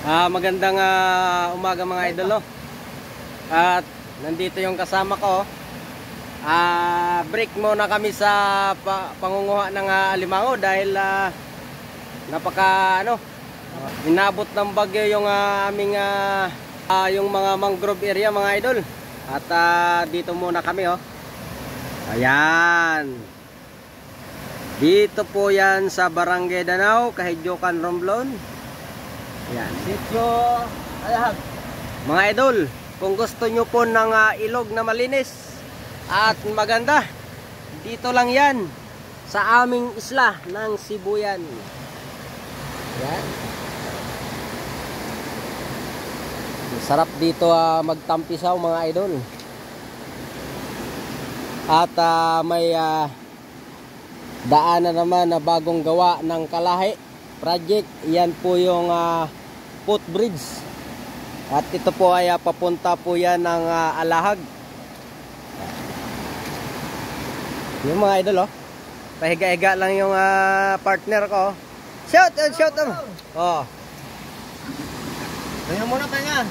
Magandang umaga mga idol, no? At nandito yung kasama ko. Break muna kami sa pangunguha ng alimango dahil inabot ng bagyo yung aming yung mga mangrove area mga idol. At dito muna kami, oh. Ayan. Dito po yan sa Barangay Danao, Kahidyokan, Romblon. Ayan. Sityo Alahag. Mga idol, kung gusto nyo po ng ilog na malinis at maganda, dito lang yan sa aming isla ng Sibuyan. Ayan. Sarap dito magtampisaw mga idol. At may daanan naman na bagong gawa ng Kalahi project. Yan po yung footbridge. At ito po ay papunta po yan ng Alahag. Yung mga idol, oh. Pahiga-higa lang yung partner ko. Shout! Oh. Tingnan muna, tingnan.